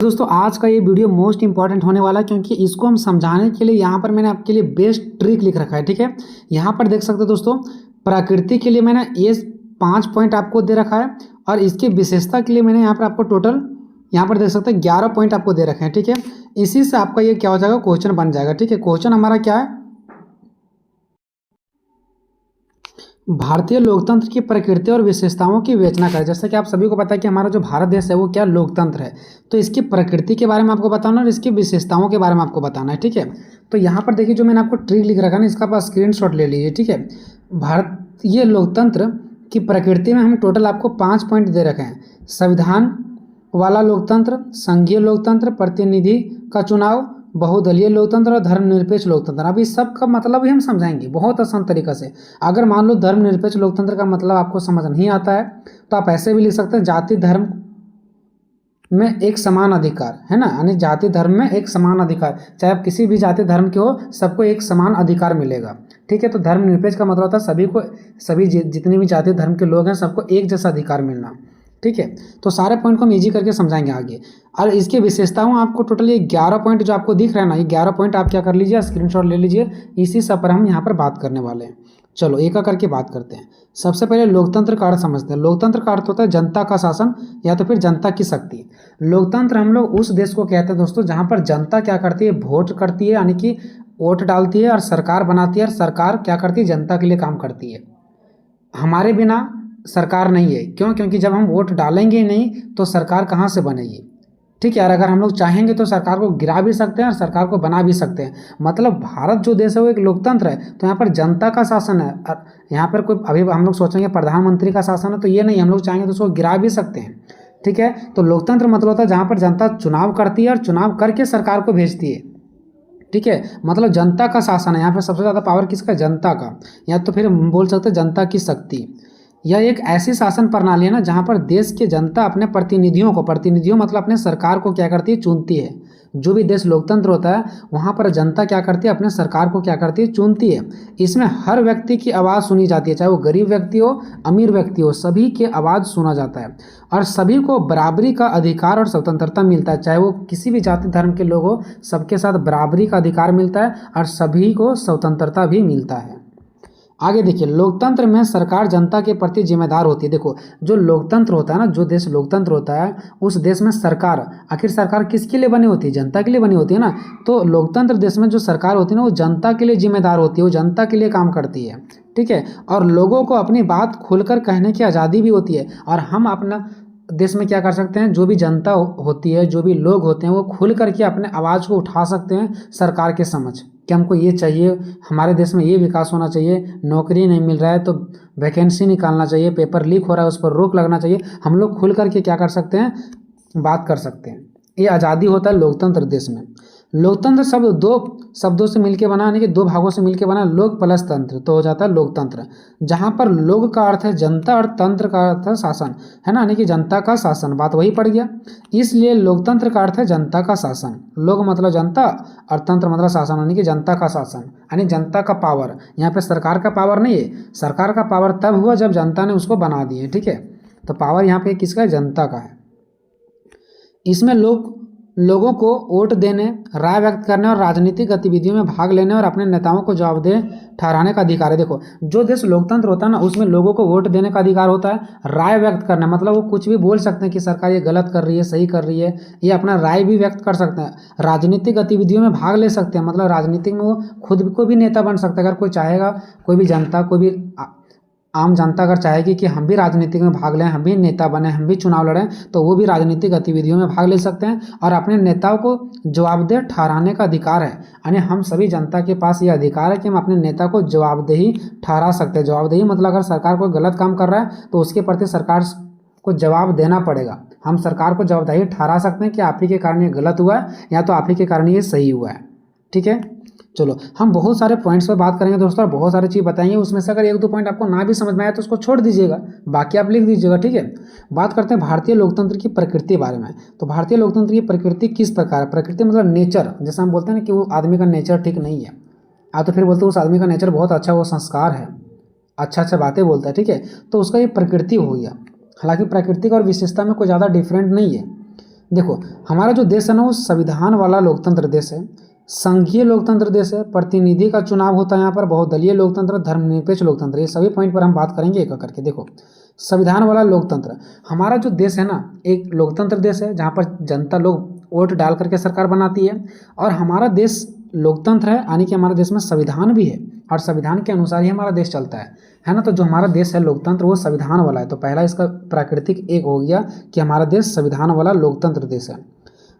दोस्तों आज का ये वीडियो मोस्ट इंपॉर्टेंट होने वाला है क्योंकि इसको हम समझाने के लिए यहाँ पर मैंने आपके लिए बेस्ट ट्रिक लिख रखा है। ठीक है, यहाँ पर देख सकते हो दोस्तों, प्रकृति के लिए मैंने ये 5 पॉइंट आपको दे रखा है और इसकी विशेषता के लिए मैंने यहाँ पर आपको टोटल यहाँ पर देख सकते हैं 11 पॉइंट आपको दे रखे हैं। ठीक है, इसी से आपका ये क्या हो जाएगा, क्वेश्चन बन जाएगा। ठीक है, क्वेश्चन हमारा क्या है, भारतीय लोकतंत्र की प्रकृति और विशेषताओं की विवेचना करें। जैसे कि आप सभी को पता है कि हमारा जो भारत देश है वो क्या लोकतंत्र है, तो इसकी प्रकृति के बारे में आपको बताना और इसकी विशेषताओं के बारे में आपको बताना है। ठीक है, तो यहाँ पर देखिए जो मैंने आपको ट्रिक लिख रखा है ना, इसका आप स्क्रीनशॉट ले लीजिए। ठीक है, भारतीय लोकतंत्र की प्रकृति में हम टोटल आपको 5 पॉइंट दे रखे हैं। संविधान वाला लोकतंत्र, संघीय लोकतंत्र, प्रतिनिधि का चुनाव, बहुदलीय लोकतंत्र और धर्मनिरपेक्ष लोकतंत्र। अब इस सब का मतलब भी हम समझाएंगे बहुत आसान तरीका से। अगर मान लो धर्मनिरपेक्ष लोकतंत्र का मतलब आपको समझ नहीं आता है तो आप ऐसे भी लिख सकते हैं, जाति धर्म में एक समान अधिकार, है ना, यानी जाति धर्म में एक समान अधिकार, चाहे आप किसी भी जाति धर्म के हो, सबको एक समान अधिकार मिलेगा। ठीक है, तो धर्मनिरपेक्ष का मतलब होता है सभी को, सभी जितने भी जाति धर्म के लोग हैं सबको एक जैसा अधिकार मिलना। ठीक है, तो सारे पॉइंट को हम इजी करके समझाएंगे आगे। और इसकी विशेषताओं आपको टोटल ये 11 पॉइंट जो आपको दिख रहा है ना, ये 11 पॉइंट आप क्या कर लीजिए, स्क्रीनशॉट ले लीजिए। इसी सब पर हम यहाँ पर बात करने वाले हैं। चलो एक एक करके बात करते हैं। सबसे पहले लोकतंत्र का अर्थ समझते हैं। लोकतंत्र का अर्थ होता है जनता का शासन या तो फिर जनता की शक्ति। लोकतंत्र हम लोग उस देश को कहते हैं दोस्तों जहाँ पर जनता क्या करती है, वोट करती है, यानी कि वोट डालती है और सरकार बनाती है, और सरकार क्या करती है, जनता के लिए काम करती है। हमारे बिना सरकार नहीं है। क्यों? क्योंकि जब हम वोट डालेंगे ही नहीं तो सरकार कहाँ से बनेगी। ठीक है, और अगर हम लोग चाहेंगे तो सरकार को गिरा भी सकते हैं और सरकार को बना भी सकते हैं। मतलब भारत जो देश है वो एक लोकतंत्र है, तो यहाँ पर जनता का शासन है। और यहाँ पर कोई अभी हम लोग सोचेंगे प्रधानमंत्री का शासन है, तो ये नहीं, हम लोग चाहेंगे तो उसको गिरा भी सकते हैं। ठीक है, तो लोकतंत्र मतलब होता है जहाँ पर जनता चुनाव करती है और चुनाव करके सरकार को भेजती है। ठीक है, मतलब जनता का शासन है। यहाँ पर सबसे ज़्यादा पावर किसका, जनता का, या तो फिर हम बोल सकते हैं जनता की शक्ति। यह एक ऐसी शासन प्रणाली है ना जहाँ पर देश की जनता अपने प्रतिनिधियों को, प्रतिनिधियों मतलब अपने सरकार को क्या करती है, चुनती है। जो भी देश लोकतंत्र होता है वहाँ पर जनता क्या करती है, अपने सरकार को क्या करती है, चुनती है। इसमें हर व्यक्ति की आवाज़ सुनी जाती है, चाहे वो गरीब व्यक्ति हो, अमीर व्यक्ति हो, सभी की आवाज़ सुना जाता है और सभी को बराबरी का अधिकार और स्वतंत्रता मिलता है। चाहे वो किसी भी जाति धर्म के लोग हो, सबके साथ बराबरी का अधिकार मिलता है और सभी को स्वतंत्रता भी मिलता है। आगे देखिए, लोकतंत्र में सरकार जनता के प्रति जिम्मेदार होती है। देखो जो लोकतंत्र होता है ना, जो देश लोकतंत्र होता है उस देश में सरकार, आखिर सरकार किसके लिए बनी होती है, जनता के लिए बनी होती है ना। तो लोकतंत्र देश में जो सरकार होती है ना वो जनता के लिए जिम्मेदार होती है, वो जनता के लिए काम करती है। ठीक है, और लोगों को अपनी बात खुलकर कहने की आज़ादी भी होती है। और हम अपना देश में क्या कर सकते हैं, जो भी जनता होती है, जो भी लोग होते हैं, वो खुल करके अपने आवाज़ को उठा सकते हैं सरकार के समक्ष कि हमको ये चाहिए, हमारे देश में ये विकास होना चाहिए, नौकरी नहीं मिल रहा है तो वैकेंसी निकालना चाहिए, पेपर लीक हो रहा है उस पर रोक लगना चाहिए। हम लोग खुल करके क्या कर सकते हैं, बात कर सकते हैं। ये आज़ादी होता है लोकतंत्र देश में। लोकतंत्र शब्द 2 शब्दों से मिलकर बना, यानी कि 2 भागों से मिलकर बना, लोक प्लस तंत्र, तो हो जाता है लोकतंत्र। जहाँ पर लोक का अर्थ है जनता और तंत्र का अर्थ है शासन, है ना, यानी कि जनता का शासन, बात वही पड़ गया। इसलिए लोकतंत्र का अर्थ है जनता का शासन। लोक मतलब जनता और तंत्र मतलब शासन, यानी कि जनता का शासन, यानी जनता का पावर। यहाँ पे सरकार का पावर नहीं है, सरकार का पावर तब हुआ जब जनता ने उसको बना दिए। ठीक है, तो पावर यहाँ पे किसका है, जनता का है। इसमें लोगों को वोट देने, राय व्यक्त करने और राजनीतिक गतिविधियों में भाग लेने और अपने नेताओं को जवाबदेह ठहराने का अधिकार है। देखो जो देश लोकतंत्र होता है ना उसमें लोगों को वोट देने का अधिकार होता है, राय व्यक्त करना मतलब वो कुछ भी बोल सकते हैं कि सरकार ये गलत कर रही है, सही कर रही है, ये अपना राय भी व्यक्त कर सकते हैं। राजनीतिक गतिविधियों में भाग ले सकते हैं, मतलब राजनीतिक में वो खुद को भी नेता बन सकता है। अगर कोई चाहेगा, कोई भी जनता, कोई भी आम जनता अगर चाहेगी कि हम भी राजनीति में भाग लें, हम भी नेता बने, हम भी चुनाव लड़ें, तो वो भी राजनीतिक गतिविधियों में भाग ले सकते हैं और अपने नेताओं को जवाबदेह ठहराने का अधिकार है। यानी हम सभी जनता के पास ये अधिकार है कि हम अपने नेता को जवाबदेही ठहरा सकते हैं। जवाबदेही मतलब अगर सरकार कोई गलत काम कर रहा है तो उसके प्रति सरकार को जवाब देना पड़ेगा। हम सरकार को जवाबदेही ठहरा सकते हैं कि आप ही के कारण ये गलत हुआ है या तो आप ही के कारण ये सही हुआ है। ठीक है, चलो हम बहुत सारे पॉइंट्स पर बात करेंगे दोस्तों और बहुत सारी चीज़ बताएंगे। उसमें से अगर 1-2 पॉइंट आपको ना भी समझ में आए तो उसको छोड़ दीजिएगा, बाकी आप लिख दीजिएगा। ठीक है, बात करते हैं भारतीय लोकतंत्र की प्रकृति के बारे में। तो भारतीय लोकतंत्र की प्रकृति किस प्रकार है, प्रकृति मतलब नेचर, जैसे हम बोलते हैं ना कि वो आदमी का नेचर ठीक नहीं है, आप तो फिर बोलते हैं उस आदमी का नेचर बहुत अच्छा, वो संस्कार है, अच्छा बातें बोलता है। ठीक है, तो उसका ये प्रकृति हो गया। हालांकि प्रकृति और विशेषता में कोई ज़्यादा डिफरेंट नहीं है। देखो हमारा जो देश है ना वो संविधान वाला लोकतंत्र देश है, संघीय लोकतंत्र देश है, प्रतिनिधि का चुनाव होता है यहाँ पर, बहुदलीय लोकतंत्र, धर्मनिरपेक्ष लोकतंत्र, ये सभी पॉइंट पर हम बात करेंगे एक एक करके। देखो संविधान वाला लोकतंत्र, हमारा जो देश है ना एक लोकतंत्र देश है जहाँ पर जनता लोग वोट डाल करके सरकार बनाती है, और हमारा देश लोकतंत्र है यानी कि हमारे देश में संविधान भी है और संविधान के अनुसार ही हमारा देश चलता है ना। तो जो हमारा देश है लोकतंत्र वो संविधान वाला है। तो पहला इसका प्राकृतिक एक हो गया कि हमारा देश संविधान वाला लोकतंत्र देश है।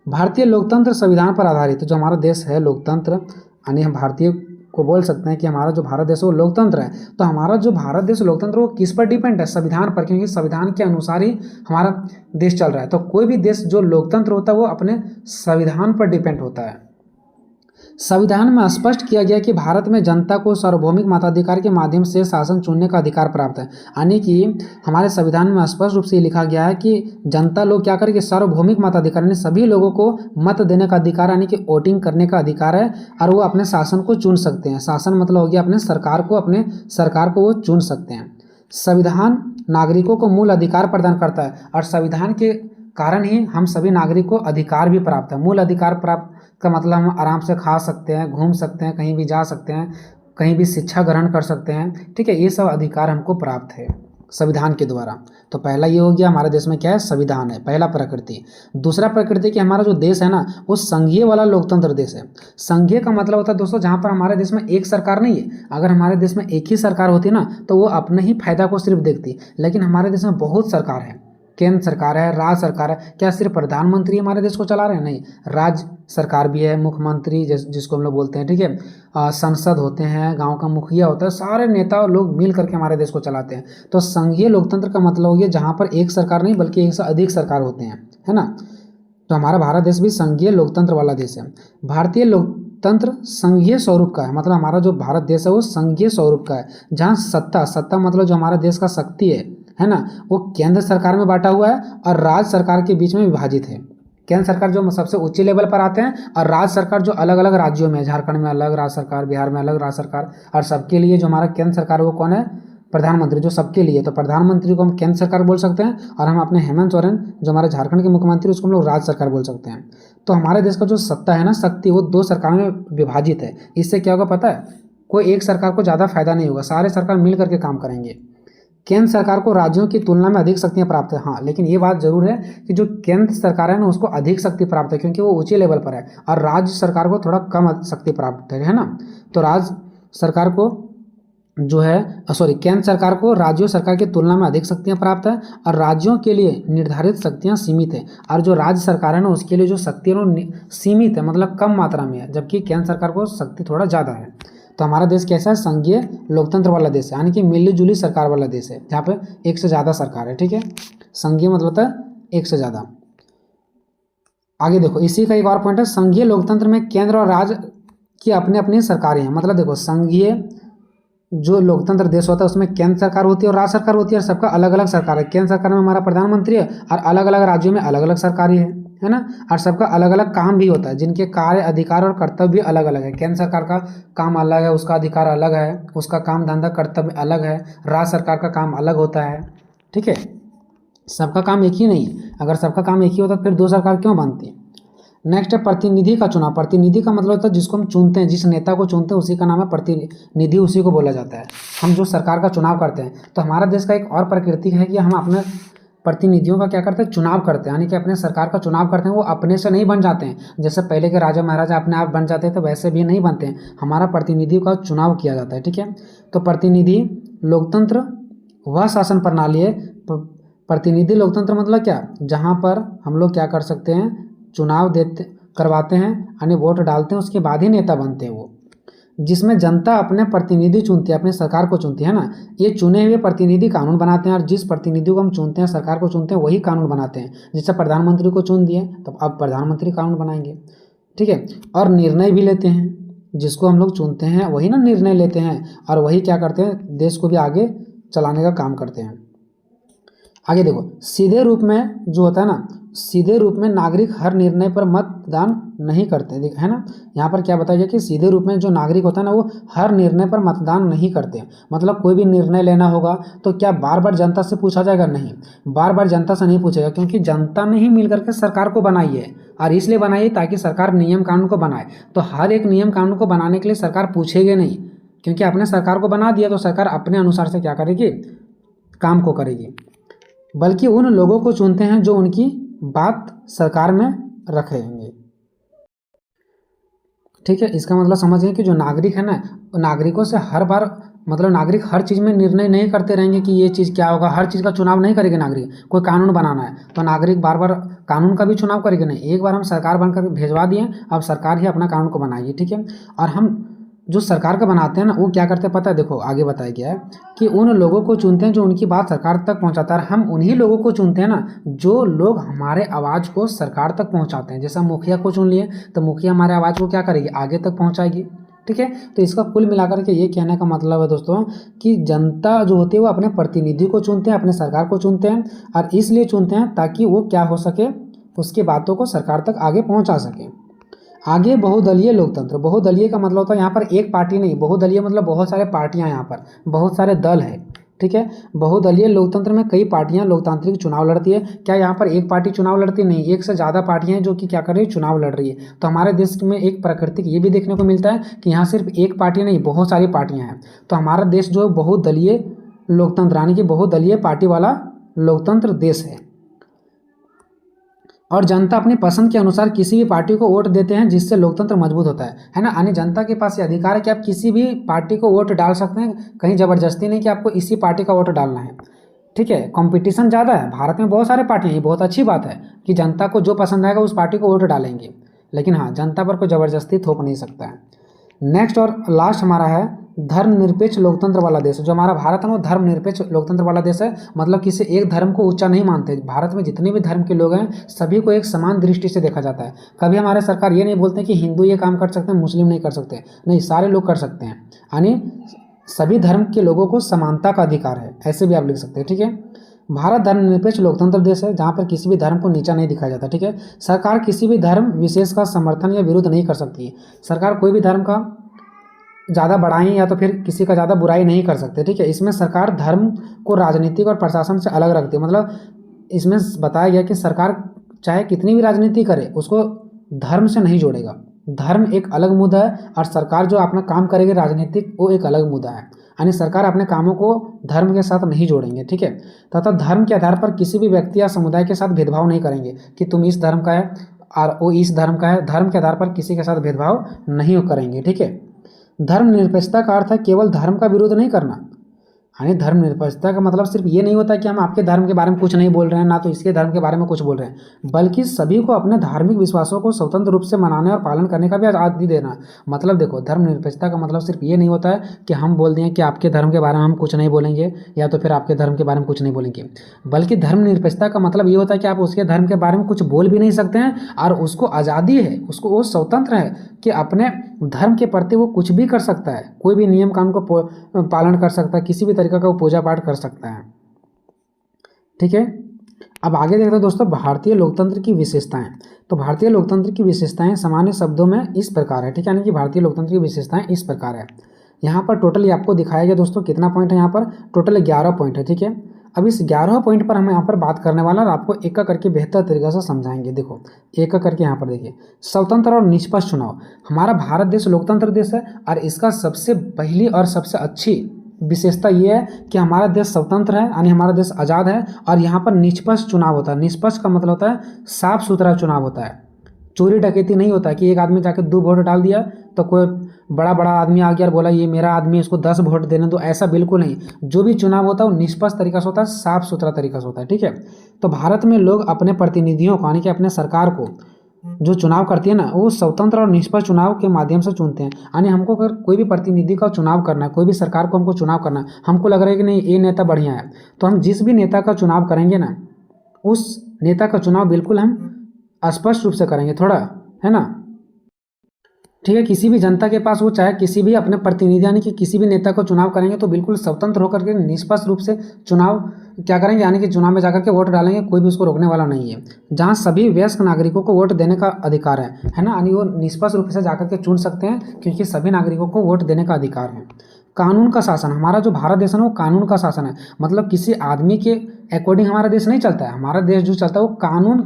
भारतीय लोकतंत्र संविधान पर आधारित, जो हमारा देश है लोकतंत्र यानी हम भारतीय को बोल सकते हैं कि हमारा जो भारत देश है वो लोकतंत्र है। तो हमारा जो भारत देश लोकतंत्र वो किस पर डिपेंड है? संविधान पर, क्योंकि संविधान के अनुसार ही हमारा देश चल रहा है। तो कोई भी देश जो लोकतंत्र होता है वो अपने संविधान पर डिपेंड होता है। संविधान में स्पष्ट किया गया कि भारत में जनता को सार्वभौमिक मताधिकार के माध्यम से शासन चुनने का अधिकार प्राप्त है, यानी कि हमारे संविधान में स्पष्ट रूप से लिखा गया है कि जनता लोग क्या करेंगे, सार्वभौमिक मताधिकार यानी सभी लोगों को मत देने का अधिकार यानी कि वोटिंग करने का अधिकार है, और वो अपने शासन को चुन सकते हैं। शासन मतलब हो गया अपने सरकार को वो चुन सकते हैं। संविधान नागरिकों को मूल अधिकार प्रदान करता है, और संविधान के कारण ही हम सभी नागरिकों को अधिकार भी प्राप्त है। मूल अधिकार प्राप्त का मतलब हम आराम से खा सकते हैं, घूम सकते हैं, कहीं भी जा सकते हैं, कहीं भी शिक्षा ग्रहण कर सकते हैं, ठीक है। ये सब अधिकार हमको प्राप्त है संविधान के द्वारा। तो पहला ये हो गया हमारे देश में क्या है, संविधान है, पहला प्रकृति। दूसरा प्रकृति कि हमारा जो देश है ना वो संघीय वाला लोकतंत्र देश है। संघीय का मतलब होता है दोस्तों जहाँ पर हमारे देश में एक सरकार नहीं है। अगर हमारे देश में एक ही सरकार होती ना तो वो अपने ही फायदा को सिर्फ देखती, लेकिन हमारे देश में बहुत सरकार है, केंद्र सरकार है, राज्य सरकार है। क्या सिर्फ प्रधानमंत्री हमारे देश को चला रहे हैं? नहीं, राज्य सरकार भी है, मुख्यमंत्री जिसको हम लोग बोलते हैं, ठीक है, संसद होते हैं, गांव का मुखिया होता है, सारे नेता लोग मिल करके हमारे देश को चलाते हैं। तो संघीय लोकतंत्र का मतलब हो गया जहाँ पर एक सरकार नहीं बल्कि एक से अधिक सरकार होते हैं, है ना। तो हमारा भारत देश भी संघीय लोकतंत्र वाला देश है। भारतीय लोकतंत्र संघीय स्वरूप का है, मतलब हमारा जो भारत देश है वो संघीय स्वरूप का है, जहाँ सत्ता मतलब जो हमारा देश का शक्ति है ना, वो केंद्र सरकार में बांटा हुआ है और राज्य सरकार के बीच में विभाजित है। केंद्र सरकार जो सबसे ऊंचे लेवल पर आते हैं और राज्य सरकार जो अलग अलग राज्यों में, झारखंड में अलग राज्य सरकार, बिहार में अलग राज्य सरकार, और सबके लिए जो हमारा केंद्र सरकार वो कौन है, प्रधानमंत्री, जो सबके लिए। तो प्रधानमंत्री को हम केंद्र सरकार बोल सकते हैं, और हम अपने हेमंत सोरेन जो हमारे झारखंड के मुख्यमंत्री उसको हम लोग राज्य सरकार बोल सकते हैं। तो हमारे देश का जो सत्ता है ना, शक्ति, वो दो सरकारों में विभाजित है। इससे क्या होगा पता है, कोई एक सरकार को ज़्यादा फायदा नहीं होगा, सारे सरकार मिल करके काम करेंगे। केंद्र सरकार को राज्यों की तुलना में अधिक शक्तियां प्राप्त है, हाँ, लेकिन ये बात जरूर है कि जो केंद्र सरकार है ना उसको अधिक शक्ति प्राप्त है क्योंकि वो ऊंचे लेवल पर है, और राज्य सरकार को थोड़ा कम शक्ति प्राप्त है ना। तो राज्य सरकार को जो है केंद्र सरकार को राज्यों सरकार की तुलना में अधिक शक्तियां प्राप्त है, और राज्यों के लिए निर्धारित शक्तियां सीमित है, और जो राज्य सरकार है ना उसके लिए जो शक्ति है वो सीमित है, मतलब कम मात्रा में है, जबकि केंद्र सरकार को शक्ति थोड़ा ज़्यादा है। तो हमारा देश कैसा है, संघीय लोकतंत्र वाला देश है, यानी कि मिली जुली सरकार वाला देश है जहाँ पे एक से ज़्यादा सरकार है, ठीक है। संघीय मतलब होता है एक से ज़्यादा। आगे देखो, इसी का एक और पॉइंट है, संघीय लोकतंत्र में केंद्र और राज्य की अपने अपनी सरकारें हैं। मतलब देखो, संघीय जो लोकतंत्र देश होता है उसमें केंद्र सरकार होती है और राज्य सरकार होती है, और सबका अलग अलग सरकार है। केंद्र सरकार में हमारा प्रधानमंत्री है और अलग अलग राज्यों में अलग अलग सरकारें है ना, और सबका अलग अलग काम भी होता है, जिनके कार्य, अधिकार और कर्तव्य भी अलग अलग है। केंद्र सरकार का काम अलग है, उसका अधिकार अलग है, उसका काम धंधा कर्तव्य अलग है। राज्य सरकार का काम अलग होता है, ठीक है। सबका काम एक ही नहीं है। अगर सबका काम एक ही होता तो फिर दो सरकार क्यों बनती है। नेक्स्ट है प्रतिनिधि का चुनाव। प्रतिनिधि का मतलब होता है जिसको हम चुनते हैं, जिस नेता को चुनते हैं उसी का नाम है प्रतिनिधि, उसी को बोला जाता है। हम जो सरकार का चुनाव करते हैं, तो हमारा देश का एक और प्रकृति है कि हम अपने प्रतिनिधियों का क्या करते हैं, चुनाव करते हैं, यानी कि अपने सरकार का चुनाव करते हैं। वो अपने से नहीं बन जाते हैं, जैसे पहले के राजा महाराजा अपने आप बन जाते थे, वैसे भी नहीं बनते हैं। हमारा प्रतिनिधियों का चुनाव किया जाता है, ठीक है। तो प्रतिनिधि लोकतंत्र वह शासन प्रणाली है, प्रतिनिधि लोकतंत्र मतलब क्या, जहाँ पर हम लोग क्या कर सकते हैं, चुनाव करवाते हैं, यानी वोट डालते हैं, उसके बाद ही नेता बनते हैं वो, जिसमें जनता अपने प्रतिनिधि चुनती है, अपने सरकार को चुनती है ना। ये चुने हुए प्रतिनिधि कानून बनाते हैं, और जिस प्रतिनिधि को हम चुनते हैं, सरकार को चुनते हैं, वही कानून बनाते हैं। जैसे प्रधानमंत्री को चुन दिए तो अब प्रधानमंत्री कानून बनाएंगे, ठीक है। और निर्णय भी लेते हैं, जिसको हम लोग चुनते हैं वही ना निर्णय लेते हैं, और वही क्या करते हैं, देश को भी आगे चलाने का काम करते हैं। आगे देखो, सीधे रूप में जो होता है ना सीधे रूप में नागरिक हर निर्णय पर मतदान नहीं करते, है ना। यहाँ पर क्या बताया गया कि सीधे रूप में जो नागरिक होता है ना वो हर निर्णय पर मतदान नहीं करते। मतलब कोई भी निर्णय लेना होगा तो क्या बार बार जनता से पूछा जाएगा? नहीं, बार बार जनता से नहीं पूछेगा, क्योंकि जनता ने ही मिल करके सरकार को बनाई है, और इसलिए बनाई है ताकि सरकार नियम कानून को बनाए। तो हर एक नियम कानून को बनाने के लिए सरकार पूछेगी नहीं, क्योंकि आपने सरकार को बना दिया तो सरकार अपने अनुसार से क्या करेगी? काम को करेगी। बल्कि उन लोगों को चुनते हैं जो उनकी बात सरकार में रखेंगे। ठीक है, इसका मतलब समझिए कि जो नागरिक है ना, नागरिकों से हर बार, मतलब नागरिक हर चीज़ में निर्णय नहीं करते रहेंगे कि ये चीज़ क्या होगा, हर चीज़ का चुनाव नहीं करेंगे नागरिक। कोई कानून बनाना है तो नागरिक बार बार कानून का भी चुनाव करेंगे नहीं, एक बार हम सरकार बनकर भेजवा दिए, अब सरकार ही अपना कानून को बनाएगी। ठीक है, और हम जो सरकार का बनाते हैं ना वो क्या करते हैं पता है? देखो आगे बताया गया है कि उन लोगों को चुनते हैं जो उनकी बात सरकार तक पहुंचाता है। हम उन्हीं लोगों को चुनते हैं ना जो लोग हमारे आवाज़ को सरकार तक पहुंचाते हैं। जैसे हम मुखिया को चुन लिए तो मुखिया हमारे आवाज़ को क्या करेगी? आगे तक पहुंचाएगी। ठीक है, तो इसका कुल मिलाकर के ये कहने का मतलब है दोस्तों कि जनता जो होती है वो अपने प्रतिनिधि को चुनते हैं, अपने सरकार को चुनते हैं, और इसलिए चुनते हैं ताकि वो क्या हो सके, उसकी बातों को सरकार तक आगे पहुँचा सके। आगे बहुदलीय लोकतंत्र। बहुदलीय का मतलब होता है यहाँ पर एक पार्टी नहीं, बहुदलीय मतलब बहुत सारे पार्टियां, यहाँ पर बहुत सारे दल है। ठीक है, बहुदलीय लोकतंत्र में कई पार्टियां लोकतांत्रिक चुनाव लड़ती है। क्या यहाँ पर एक पार्टी चुनाव लड़ती? नहीं, एक से ज़्यादा पार्टियां हैं जो कि क्या कर रही है? चुनाव लड़ रही है। तो हमारे देश में एक प्राकृतिक ये भी देखने को मिलता है कि यहाँ सिर्फ एक पार्टी नहीं, बहुत सारी पार्टियाँ हैं। तो हमारा देश जो बहुदलीय लोकतंत्र यानी कि बहुदलीय पार्टी वाला लोकतंत्र देश है। और जनता अपनी पसंद के अनुसार किसी भी पार्टी को वोट देते हैं, जिससे लोकतंत्र मजबूत होता है ना। यानी जनता के पास ये अधिकार है कि आप किसी भी पार्टी को वोट डाल सकते हैं, कहीं ज़बरदस्ती नहीं कि आपको इसी पार्टी का वोट डालना है। ठीक है, कंपटीशन ज़्यादा है, भारत में बहुत सारे पार्टियाँ, ये बहुत अच्छी बात है कि जनता को जो पसंद आएगा उस पार्टी को वोट डालेंगे, लेकिन हाँ, जनता पर कोई ज़बरदस्ती थोप नहीं सकता है। नेक्स्ट और लास्ट हमारा है धर्मनिरपेक्ष लोकतंत्र वाला देश। जो हमारा भारत है वो धर्मनिरपेक्ष लोकतंत्र वाला देश है। मतलब किसी एक धर्म को ऊंचा नहीं मानते। भारत में जितने भी धर्म के लोग हैं सभी को एक समान दृष्टि से देखा जाता है। कभी हमारे सरकार ये नहीं बोलते कि हिंदू ये काम कर सकते हैं, मुस्लिम नहीं कर सकते, नहीं, सारे लोग कर सकते हैं। यानी सभी धर्म के लोगों को समानता का अधिकार है, ऐसे भी आप लिख सकते हैं। ठीक है, भारत धर्मनिरपेक्ष लोकतंत्र देश है जहाँ पर किसी भी धर्म को नीचा नहीं दिखाया जाता। ठीक है, सरकार किसी भी धर्म विशेष का समर्थन या विरोध नहीं कर सकती है। सरकार कोई भी धर्म का ज़्यादा बढ़ाई या तो फिर किसी का ज़्यादा बुराई नहीं कर सकते। ठीक है, इसमें सरकार धर्म को राजनीतिक और प्रशासन से अलग रखती है। मतलब इसमें बताया गया कि सरकार चाहे कितनी भी राजनीति करे उसको धर्म से नहीं जोड़ेगा। धर्म एक अलग मुद्दा है और सरकार जो अपना काम करेगी राजनीतिक, वो एक अलग मुद्दा है। यानी सरकार अपने कामों को धर्म के साथ नहीं जोड़ेंगे। ठीक है, तथा धर्म के आधार पर किसी भी व्यक्ति या समुदाय के साथ भेदभाव नहीं करेंगे कि तुम इस धर्म का है और वो इस धर्म का है। धर्म के आधार पर किसी के साथ भेदभाव नहीं करेंगे। ठीक है, धर्मनिरपेक्षता का अर्थ है केवल धर्म का विरोध नहीं करना। यानी धर्मनिरपेक्षता का मतलब सिर्फ ये नहीं होता कि हम आपके धर्म के बारे में कुछ नहीं बोल रहे हैं, ना तो इसके धर्म के बारे में कुछ बोल रहे हैं, बल्कि सभी को अपने धार्मिक विश्वासों को स्वतंत्र रूप से मनाने और पालन करने का भी आज़ादी देना। मतलब देखो, धर्मनिरपेक्षता का मतलब सिर्फ ये नहीं होता है कि हम बोल दें कि आपके धर्म के बारे में हम कुछ नहीं बोलेंगे या तो फिर आपके धर्म के बारे में कुछ नहीं बोलेंगे, बल्कि धर्मनिरपेक्षता का मतलब ये होता है कि आप उसके धर्म के बारे में कुछ बोल भी नहीं सकते हैं और उसको आज़ादी है, उसको वो स्वतंत्र है कि अपने धर्म के प्रति वो कुछ भी कर सकता है, कोई भी नियम कानून को पालन कर सकता है, किसी भी तरीके का वो पूजा पाठ कर सकता है। ठीक है, अब आगे देखते हैं दोस्तों भारतीय लोकतंत्र की विशेषताएं। तो भारतीय लोकतंत्र की विशेषताएं सामान्य शब्दों में इस प्रकार है। ठीक है, यानी कि भारतीय लोकतंत्र की विशेषताएं इस प्रकार है। यहाँ पर टोटल आपको दिखाया गया दोस्तों कितना पॉइंट है, यहाँ पर टोटल 11 पॉइंट है। ठीक है, अब इस 11 पॉइंट पर हम यहाँ पर बात करने वाला और आपको एक एक करके बेहतर तरीके से समझाएंगे। देखो एक एक करके यहाँ पर देखिए, स्वतंत्र और निष्पक्ष चुनाव। हमारा भारत देश लोकतंत्र देश है और इसका सबसे पहली और सबसे अच्छी विशेषता ये है कि हमारा देश स्वतंत्र है, यानी हमारा देश आज़ाद है और यहाँ पर निष्पक्ष चुनाव होता है। निष्पक्ष का मतलब होता है साफ सुथरा चुनाव होता है, चोरी डकैती नहीं होता है कि एक आदमी जाकर 2 वोट डाल दिया तो कोई बड़ा बड़ा आदमी आ गया और बोला ये मेरा आदमी है, इसको 10 वोट देने दो, ऐसा बिल्कुल नहीं। जो भी चुनाव होता है वो निष्पक्ष तरीका से होता है, साफ सुथरा तरीका से होता है। ठीक है, तो भारत में लोग अपने प्रतिनिधियों को यानी कि अपने सरकार को जो चुनाव करती है ना वो स्वतंत्र और निष्पक्ष चुनाव के माध्यम से चुनते हैं। यानी हमको अगर कोई भी प्रतिनिधि का चुनाव करना है, कोई भी सरकार को हमको चुनाव करना है, हमको लग रहा है कि नहीं ये नेता बढ़िया है, तो हम जिस भी नेता का चुनाव करेंगे ना उस नेता का चुनाव बिल्कुल हम स्पष्ट रूप से करेंगे, थोड़ा, है ना। ठीक है, किसी भी जनता के पास वो चाहे किसी भी अपने प्रतिनिधि यानी कि किसी भी नेता को चुनाव करेंगे तो बिल्कुल स्वतंत्र होकर के निष्पक्ष रूप से चुनाव क्या करेंगे, यानी कि चुनाव में जाकर के वोट डालेंगे, कोई भी उसको रोकने वाला नहीं है। जहाँ सभी वयस्क नागरिकों को वोट देने का अधिकार है ना, यानी वो निष्पक्ष रूप से जाकर के चुन सकते हैं क्योंकि सभी नागरिकों को वोट देने का अधिकार है। कानून का शासन, हमारा जो भारत देश है ना वो कानून का शासन है, मतलब किसी आदमी के अकॉर्डिंग हमारा देश नहीं चलता है। हमारा देश जो चलता है वो कानून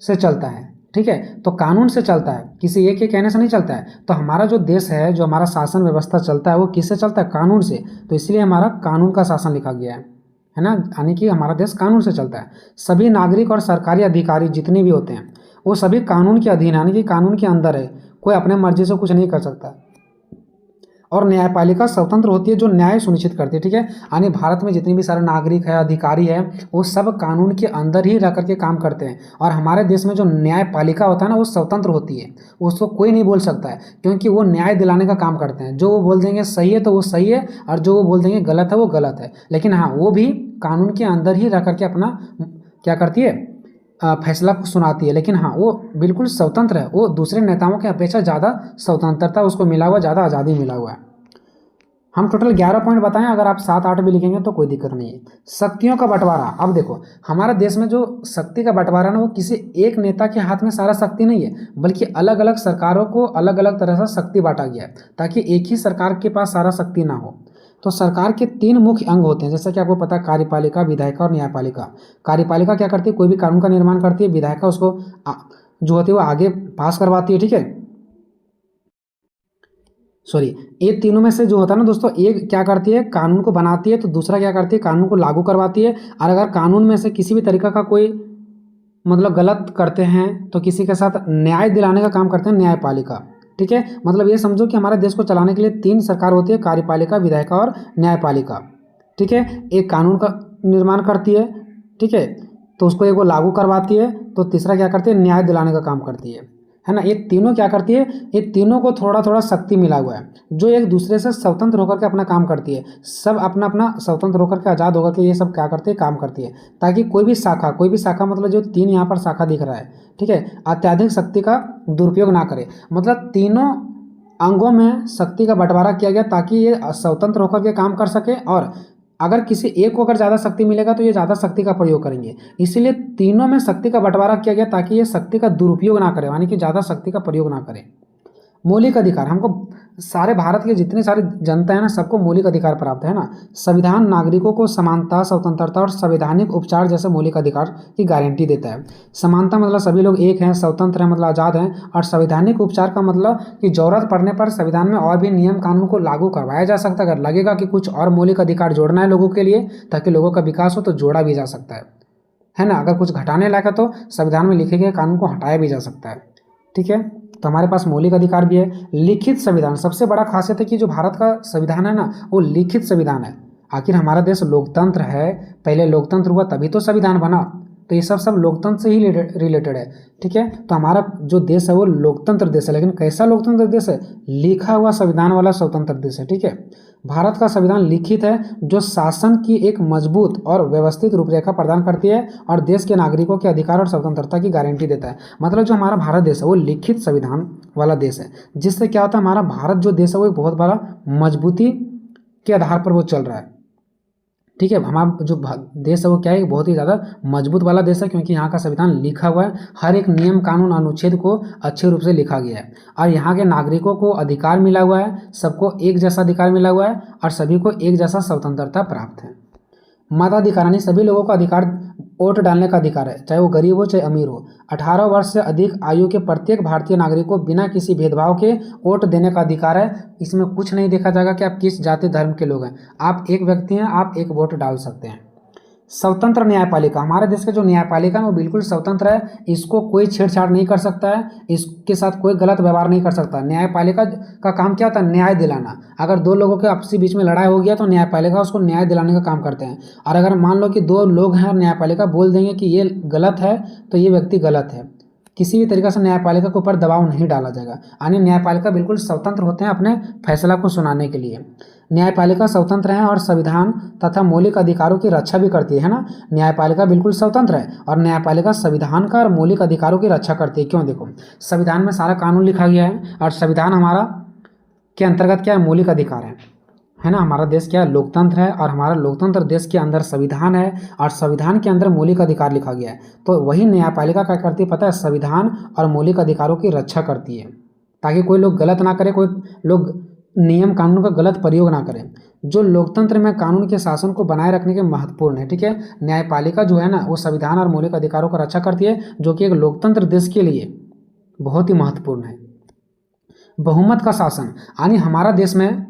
से चलता है, ठीक है, तो कानून से चलता है, किसी एक के कहने से नहीं चलता है। तो हमारा जो देश है, जो हमारा शासन व्यवस्था चलता है वो किससे चलता है, कानून से। तो इसलिए हमारा कानून का शासन लिखा गया है ना, यानी कि हमारा देश कानून से चलता है। सभी नागरिक और सरकारी अधिकारी जितने भी होते हैं वो सभी कानून के अधीन, यानी कि कानून के अंदर है, कोई अपने मर्जी से कुछ नहीं कर सकता। और न्यायपालिका स्वतंत्र होती है जो न्याय सुनिश्चित करती है, ठीक है, यानी भारत में जितने भी सारे नागरिक है, अधिकारी है, वो सब कानून के अंदर ही रह करके काम करते हैं। और हमारे देश में जो न्यायपालिका होता है ना वो स्वतंत्र होती है, उसको कोई नहीं बोल सकता है, क्योंकि वो न्याय दिलाने का काम करते हैं। जो वो बोल देंगे सही है तो वो सही है, और जो वो बोल देंगे गलत है वो गलत है। लेकिन हाँ, वो भी कानून के अंदर ही रह करके अपना क्या करती है, फैसला को सुनाती है। लेकिन हाँ, वो बिल्कुल स्वतंत्र है, वो दूसरे नेताओं की अपेक्षा ज़्यादा स्वतंत्रता उसको मिला हुआ, ज़्यादा आज़ादी मिला हुआ है। हम टोटल 11 पॉइंट बताएं, अगर आप 7-8 भी लिखेंगे तो कोई दिक्कत नहीं है। शक्तियों का बंटवारा, अब देखो हमारे देश में जो शक्ति का बंटवारा ना वो किसी एक नेता के हाथ में सारा शक्ति नहीं है, बल्कि अलग अलग सरकारों को अलग अलग तरह से शक्ति बांटा गया है ताकि एक ही सरकार के पास सारा शक्ति ना हो। तो सरकार के 3 मुख्य अंग होते हैं, जैसा कि आपको पता है, कार्यपालिका, विधायिका और न्यायपालिका। कार्यपालिका क्या करती है, कोई भी कानून का निर्माण करती है। विधायिका उसको जो होती है वो आगे पास करवाती है, ठीक है, सॉरी, ये तीनों में से जो होता है ना दोस्तों, एक क्या करती है, कानून को बनाती है, तो दूसरा क्या करती है, कानून को लागू करवाती है। और अगर कानून में से किसी भी तरीका का कोई मतलब गलत करते हैं तो किसी के साथ न्याय दिलाने का काम करते हैं न्यायपालिका, ठीक है। मतलब ये समझो कि हमारे देश को चलाने के लिए 3 सरकार होती है, कार्यपालिका, विधायिका और न्यायपालिका, ठीक है। एक कानून का निर्माण करती है, ठीक है, तो उसको एक वो लागू करवाती है, तो तीसरा क्या करती है, न्याय दिलाने का काम करती है ना। ये तीनों क्या करती है, ये तीनों को थोड़ा थोड़ा शक्ति मिला हुआ है, जो एक दूसरे से स्वतंत्र होकर के अपना काम करती है। सब अपना अपना स्वतंत्र होकर के, आज़ाद होकर के ये सब क्या करती है, काम करती है, ताकि कोई भी शाखा मतलब जो 3 यहाँ पर शाखा दिख रहा है, ठीक है, अत्याधिक शक्ति का दुरुपयोग ना करे। मतलब तीनों अंगों में शक्ति का बंटवारा किया गया ताकि ये स्वतंत्र होकर के काम कर सके, और अगर किसी एक को अगर ज़्यादा शक्ति मिलेगा तो ये ज़्यादा शक्ति का प्रयोग करेंगे। इसीलिए तीनों में शक्ति का बंटवारा किया गया ताकि ये शक्ति का दुरुपयोग ना करे, यानी कि ज़्यादा शक्ति का प्रयोग ना करें। मौलिक अधिकार, हमको सारे भारत के जितने सारे जनता है ना सबको मौलिक अधिकार प्राप्त है ना। संविधान नागरिकों को समानता, स्वतंत्रता और संवैधानिक उपचार जैसे मौलिक अधिकार की गारंटी देता है। समानता मतलब सभी लोग एक हैं, स्वतंत्र हैं मतलब आज़ाद हैं, और संवैधानिक उपचार का मतलब कि जरूरत पड़ने पर संविधान में और भी नियम कानून को लागू करवाया जा सकता है। अगर लगेगा कि कुछ और मौलिक अधिकार जोड़ना है लोगों के लिए ताकि लोगों का विकास हो तो जोड़ा भी जा सकता है ना। अगर कुछ घटाने लायक है तो संविधान में लिखे गए कानून को हटाया भी जा सकता है, ठीक है। तो हमारे पास मौलिक अधिकार भी है। लिखित संविधान, सबसे बड़ा खासियत है कि जो भारत का संविधान है ना वो लिखित संविधान है। आखिर हमारा देश लोकतंत्र है, पहले लोकतंत्र हुआ तभी तो संविधान बना, तो ये सब लोकतंत्र से ही रिलेटेड है, ठीक है। तो हमारा जो देश है वो लोकतंत्र देश है, लेकिन कैसा लोकतंत्र देश है, लिखा हुआ संविधान वाला स्वतंत्र देश है, ठीक है। भारत का संविधान लिखित है जो शासन की एक मजबूत और व्यवस्थित रूपरेखा प्रदान करती है और देश के नागरिकों के अधिकार और स्वतंत्रता की गारंटी देता है। मतलब जो हमारा भारत देश है वो लिखित संविधान वाला देश है, जिससे क्या होता है, हमारा भारत जो देश है वो एक बहुत बड़ा मजबूती के आधार पर वो चल रहा है, ठीक है। हमारा जो देश है वो क्या है, बहुत ही ज़्यादा मजबूत वाला देश है, क्योंकि यहाँ का संविधान लिखा हुआ है, हर एक नियम कानून अनुच्छेद को अच्छे रूप से लिखा गया है, और यहाँ के नागरिकों को अधिकार मिला हुआ है, सबको एक जैसा अधिकार मिला हुआ है, और सभी को एक जैसा स्वतंत्रता प्राप्त है। मताधिकार, यानी सभी लोगों को अधिकार, वोट डालने का अधिकार है, चाहे वो गरीब हो चाहे अमीर हो। 18 वर्ष से अधिक आयु के प्रत्येक भारतीय नागरिक को बिना किसी भेदभाव के वोट देने का अधिकार है। इसमें कुछ नहीं देखा जाएगा कि आप किस जाति धर्म के लोग हैं, आप एक व्यक्ति हैं, आप एक वोट डाल सकते हैं। स्वतंत्र न्यायपालिका, हमारे देश का जो न्यायपालिका है वो बिल्कुल स्वतंत्र है, इसको कोई छेड़छाड़ नहीं कर सकता है, इसके साथ कोई गलत व्यवहार नहीं कर सकता। न्यायपालिका का काम क्या होता है, न्याय दिलाना। अगर 2 लोगों के आपसी बीच में लड़ाई हो गया तो न्यायपालिका उसको न्याय दिलाने का काम करते हैं, और अगर मान लो कि 2 लोग हैं और न्यायपालिका बोल देंगे कि ये गलत है तो ये व्यक्ति गलत है, किसी भी तरीके से न्यायपालिका के ऊपर दबाव नहीं डाला जाएगा, यानी न्यायपालिका बिल्कुल स्वतंत्र होते हैं अपने फैसला को सुनाने के लिए। न्यायपालिका स्वतंत्र है और संविधान तथा मौलिक अधिकारों की रक्षा भी करती है ना। न्यायपालिका बिल्कुल स्वतंत्र है और न्यायपालिका संविधान का और मौलिक अधिकारों की रक्षा करती है। क्यों? देखो, संविधान में सारा कानून लिखा गया है और संविधान हमारा के अंतर्गत क्या है? मौलिक अधिकार है ना। हमारा देश क्या है? लोकतंत्र है और हमारा लोकतंत्र देश के अंदर संविधान है और संविधान के अंदर मौलिक अधिकार लिखा गया है। तो वही न्यायपालिका क्या करती है पता है? संविधान और मौलिक अधिकारों की रक्षा करती है, ताकि कोई लोग गलत ना करे, कोई लोग नियम कानून का गलत प्रयोग ना करें। जो लोकतंत्र में कानून के शासन को बनाए रखने के महत्वपूर्ण है। ठीक है, न्यायपालिका जो है ना वो संविधान और मौलिक अधिकारों का रक्षा करती है, जो कि एक लोकतंत्र देश के लिए बहुत ही महत्वपूर्ण है। बहुमत का शासन, यानी हमारा देश में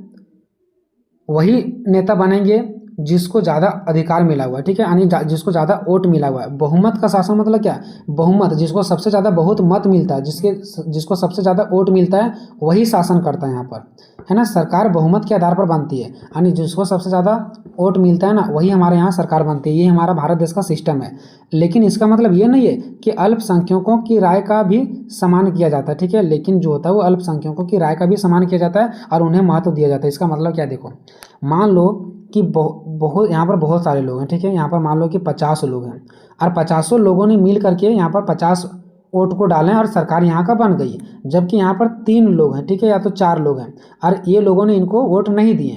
वही नेता बनेंगे जिसको ज़्यादा अधिकार मिला हुआ है। ठीक है, यानी जिसको ज़्यादा वोट मिला हुआ है। बहुमत का शासन मतलब क्या? बहुमत, जिसको सबसे ज़्यादा बहुत मत मिलता है, जिसको सबसे ज़्यादा वोट मिलता है वही शासन करता है यहाँ पर, है ना। सरकार बहुमत के आधार पर बनती है, यानी जिसको सबसे ज़्यादा वोट मिलता है ना वही हमारे यहाँ सरकार बनती है। ये हमारा भारत देश का सिस्टम है। लेकिन इसका मतलब ये नहीं है कि अल्पसंख्यकों की राय का भी सम्मान किया जाता है। ठीक है, लेकिन जो होता है वो अल्पसंख्यकों की राय का भी सम्मान किया जाता है और उन्हें महत्व दिया जाता है। इसका मतलब क्या? देखो, मान लो कि बहुत यहाँ पर बहुत सारे लोग हैं। ठीक है, यहाँ पर मान लो कि 50 लोग हैं और 50 लोगों ने मिल करके यहाँ पर 50 वोट को डालें और सरकार यहाँ का बन गई, जबकि यहाँ पर 3 लोग हैं, ठीक है, या तो 4 लोग हैं और ये लोगों ने इनको वोट नहीं दिए।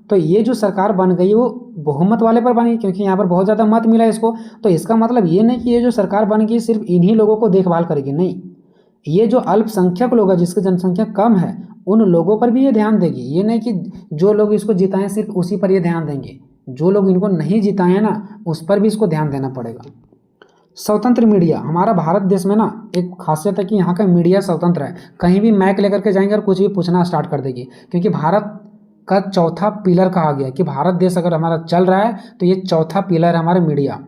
तो ये जो सरकार बन गई वो बहुमत वाले पर बनी, क्योंकि यहाँ पर बहुत ज़्यादा मत मिला इसको। तो इसका मतलब ये नहीं कि ये जो सरकार बन गई सिर्फ इन्हीं लोगों को देखभाल करेगी, नहीं, ये जो अल्पसंख्यक लोग हैं जिसकी जनसंख्या कम है उन लोगों पर भी ये ध्यान देगी। ये नहीं कि जो लोग इसको जिताएं सिर्फ उसी पर ये ध्यान देंगे, जो लोग इनको नहीं जिताए हैं ना उस पर भी इसको ध्यान देना पड़ेगा। स्वतंत्र मीडिया, हमारा भारत देश में ना एक खासियत है कि यहाँ का मीडिया स्वतंत्र है। कहीं भी माइक लेकर के जाएंगे और कुछ भी पूछना स्टार्ट कर देगी, क्योंकि भारत का चौथा पिलर कहा गया कि भारत देश अगर हमारा चल रहा है तो ये चौथा पिलर है हमारा मीडिया।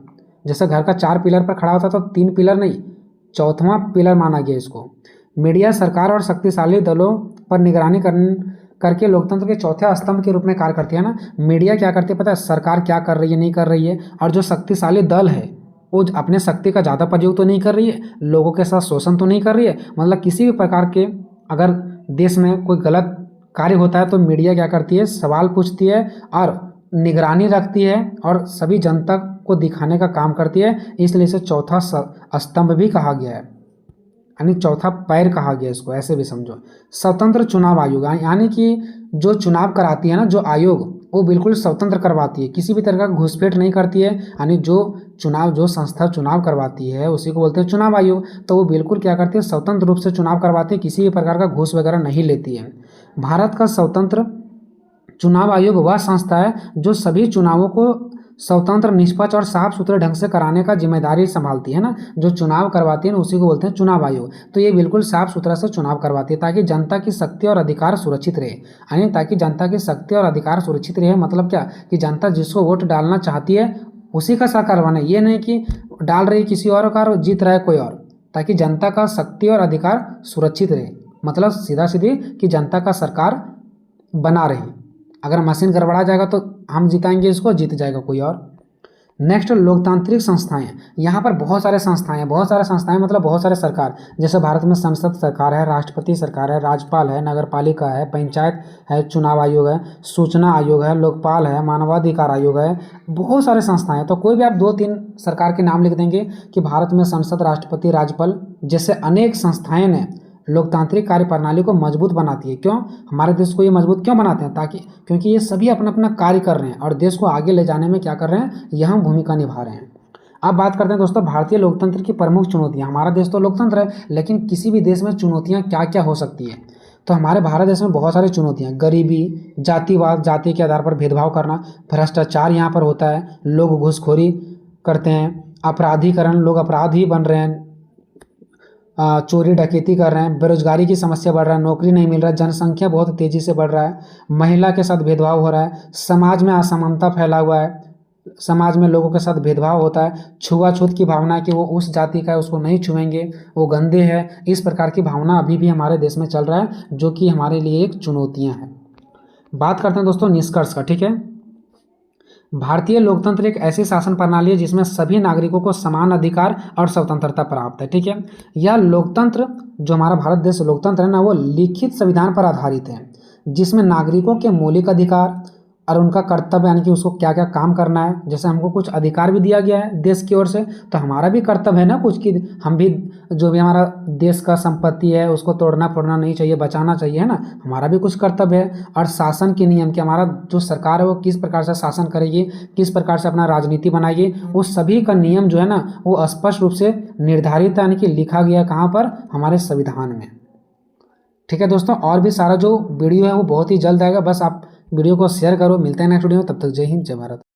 जैसे घर का 4 पिलर पर खड़ा होता तो 3 पिलर नहीं, चौथा पिलर माना गया इसको। मीडिया सरकार और शक्तिशाली दलों पर निगरानी करके लोकतंत्र के चौथे स्तंभ के रूप में कार्य करती है ना। मीडिया क्या करती है पता है? सरकार क्या कर रही है नहीं कर रही है, और जो शक्तिशाली दल है वो अपने शक्ति का ज़्यादा प्रयोग तो नहीं कर रही है, लोगों के साथ शोषण तो नहीं कर रही है। मतलब किसी भी प्रकार के अगर देश में कोई गलत कार्य होता है तो मीडिया क्या करती है? सवाल पूछती है और निगरानी रखती है और सभी जनता को दिखाने का काम करती है। इसलिए इसे चौथा स्तंभ भी कहा गया है, यानी चौथा पैर कहा गया इसको, ऐसे भी समझो। स्वतंत्र चुनाव आयोग, यानी कि जो चुनाव कराती है ना जो आयोग, वो बिल्कुल स्वतंत्र करवाती है, किसी भी तरह का घुसपैठ नहीं करती है। यानी जो संस्था चुनाव करवाती है उसी को बोलते हैं चुनाव आयोग। तो वो बिल्कुल क्या करती है? स्वतंत्र रूप से चुनाव करवाती है, किसी भी प्रकार का घूस वगैरह नहीं लेती है। भारत का स्वतंत्र चुनाव आयोग वह संस्था है जो सभी चुनावों को स्वतंत्र, निष्पक्ष और साफ सुथरे ढंग से कराने का जिम्मेदारी संभालती है ना। जो चुनाव करवाती है ना उसी को बोलते हैं चुनाव आयोग। तो ये बिल्कुल साफ सुथरा से चुनाव करवाती है ताकि जनता की शक्ति और अधिकार सुरक्षित रहे। यानी ताकि जनता की शक्ति और अधिकार सुरक्षित रहे मतलब क्या? कि जनता जिसको वोट डालना चाहती है उसी का सरकार बने, ये नहीं कि डाल रही किसी और का और जीत रहा है कोई और, ताकि जनता का शक्ति और अधिकार सुरक्षित रहे। मतलब सीधा सीधी कि जनता का सरकार बना रहे। अगर मशीन गड़बड़ा जाएगा तो हम जिताएंगे इसको, जीत जाएगा कोई और। नेक्स्ट, लोकतांत्रिक संस्थाएं। यहाँ पर बहुत सारे संस्थाएं मतलब बहुत सारे सरकार। जैसे भारत में संसद सरकार है, राष्ट्रपति सरकार है, राज्यपाल है, नगर पालिका है, पंचायत है, चुनाव आयोग है, सूचना आयोग है, लोकपाल है, मानवाधिकार आयोग है, बहुत सारे संस्थाएं हैं। तो कोई भी आप 2-3 सरकार के नाम लिख देंगे कि भारत में संसद, राष्ट्रपति, राज्यपाल जैसे अनेक संस्थाएं ने लोकतांत्रिक कार्य प्रणाली को मजबूत बनाती है। क्यों? हमारे देश को ये मजबूत क्यों बनाते हैं? क्योंकि ये सभी अपना अपना कार्य कर रहे हैं और देश को आगे ले जाने में क्या कर रहे हैं? यह भूमिका निभा रहे हैं। अब बात करते हैं दोस्तों भारतीय लोकतंत्र की प्रमुख चुनौतियां। हमारा देश तो लोकतंत्र है, लेकिन किसी भी देश में चुनौतियां क्या क्या हो सकती है? तो हमारे भारत देश में बहुत सारी चुनौतियां, गरीबी, जातिवाद, जाति के आधार पर भेदभाव करना, भ्रष्टाचार यहाँ पर होता है, लोग घूसखोरी करते हैं, अपराधीकरण, लोग अपराधी बन रहे हैं, चोरी डकैती कर रहे हैं, बेरोजगारी की समस्या बढ़ रहा है, नौकरी नहीं मिल रहा है, जनसंख्या बहुत तेज़ी से बढ़ रहा है, महिला के साथ भेदभाव हो रहा है, समाज में असमानता फैला हुआ है, समाज में लोगों के साथ भेदभाव होता है, छुआछूत की भावना है कि वो उस जाति का है उसको नहीं छुएंगे, वो गंदे हैं, इस प्रकार की भावना अभी भी हमारे देश में चल रहा है, जो कि हमारे लिए एक चुनौतियाँ हैं। बात करते हैं दोस्तों निष्कर्ष का, ठीक है। भारतीय लोकतंत्र एक ऐसी शासन प्रणाली है जिसमें सभी नागरिकों को समान अधिकार और स्वतंत्रता प्राप्त है, ठीक है। यह लोकतंत्र जो हमारा भारत देश लोकतंत्र है ना वो लिखित संविधान पर आधारित है, जिसमें नागरिकों के मौलिक अधिकार और उनका कर्तव्य यानी कि उसको क्या क्या काम करना है। जैसे हमको कुछ अधिकार भी दिया गया है देश की ओर से, तो हमारा भी कर्तव्य है ना कुछ कि हम भी जो भी हमारा देश का संपत्ति है उसको तोड़ना फोड़ना नहीं चाहिए, बचाना चाहिए, है ना। हमारा भी कुछ कर्तव्य है। और शासन के नियम कि हमारा जो सरकार है वो किस प्रकार से शासन करेगी, किस प्रकार से अपना राजनीति बनाएगी, उस सभी का नियम जो है ना वो स्पष्ट रूप से निर्धारित यानी कि लिखा गया है कहाँ पर, हमारे संविधान में। ठीक है दोस्तों, और भी सारा जो वीडियो है वो बहुत ही जल्द आएगा, बस आप वीडियो को शेयर करो। मिलते हैं नेक्स्ट वीडियो में, तब तक जय हिंद जय भारत।